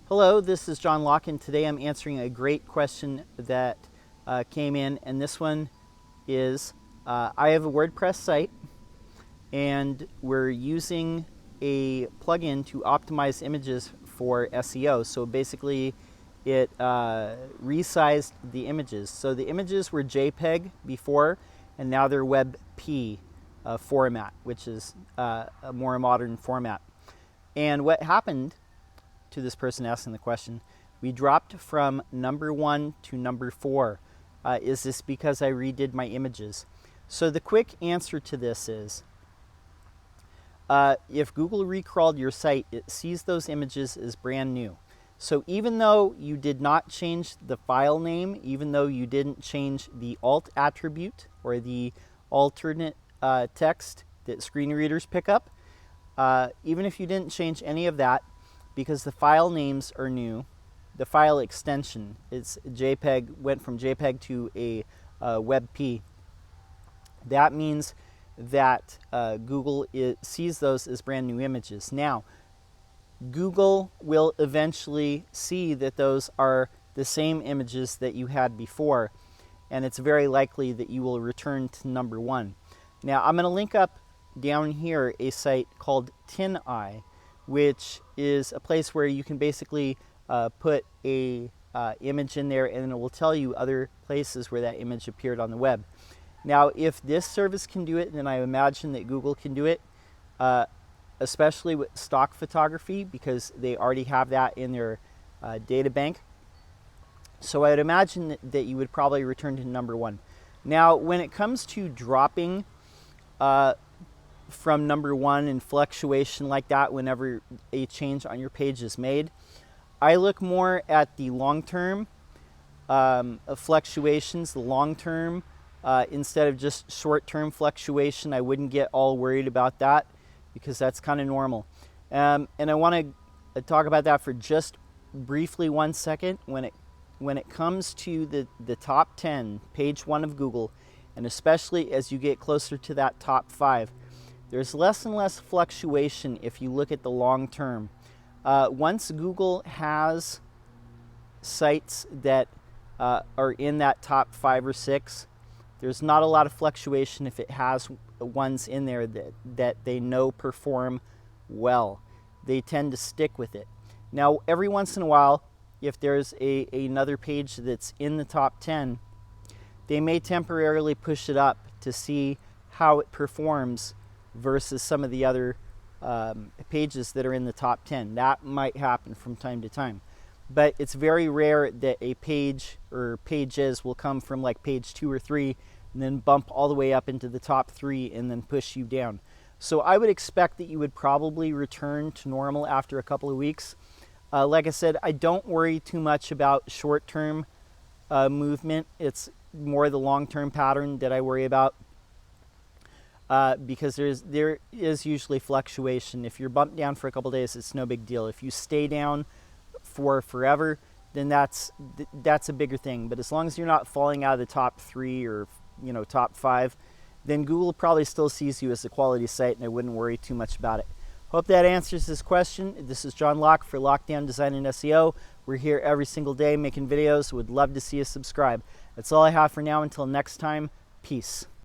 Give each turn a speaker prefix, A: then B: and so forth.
A: Hello, this is John Locke, and today I'm answering a great question that came in, and this one is, I have a WordPress site, and we're using a plugin to optimize images for SEO. So basically, it resized the images. So the images were JPEG before, and now they're WebP format, which is a more modern format. And what happened to this person asking the question, we dropped from number 1 to number 4. Is this because I redid my images? So the quick answer to this is, if Google recrawled your site, it sees those images as brand new. So even though you did not change the file name, even though you didn't change the alt attribute or the alternate text that screen readers pick up, even if you didn't change any of that, because the file names are new, the file extension, it's JPEG, went from JPEG to a WebP. That means that Google sees those as brand new images. Now, Google will eventually see that those are the same images that you had before, and it's very likely that you will return to number 1. Now, I'm going to link up down here a site called TinEye, which is a place where you can basically put a image in there, and it will tell you other places where that image appeared on the web. Now, if this service can do it, then I imagine that Google can do it, especially with stock photography, because they already have that in their data bank. So I would imagine that you would probably return to number 1. Now, when it comes to dropping from number 1 and fluctuation like that whenever a change on your page is made, I look more at the long-term fluctuations, the long-term, instead of just short-term fluctuation. I wouldn't get all worried about that because that's kind of normal. And I want to talk about that for just briefly 1 second. When it comes to the top 10, page 1 of Google, and especially as you get closer to that top 5, there's less and less fluctuation if you look at the long term. Once Google has sites that are in that top 5 or 6, there's not a lot of fluctuation if it has ones in there that they know perform well. They tend to stick with it. Now, every once in a while, if there's another page that's in the top 10, they may temporarily push it up to see how it performs versus some of the other pages that are in the top 10. That might happen from time to time. But it's very rare that a page or pages will come from like page 2 or 3 and then bump all the way up into the top 3 and then push you down. So I would expect that you would probably return to normal after a couple of weeks. Like I said, I don't worry too much about short-term movement. It's more the long-term pattern that I worry about. Because there is usually fluctuation. If you're bumped down for a couple days, it's no big deal. If you stay down for forever, then that's a bigger thing. But as long as you're not falling out of the top 3 or top 5, then Google probably still sees you as a quality site, and I wouldn't worry too much about it. Hope that answers this question. This is John Locke for Lockdown Design and SEO. We're here every single day making videos. Would love to see you subscribe. That's all I have for now. Until next time, peace.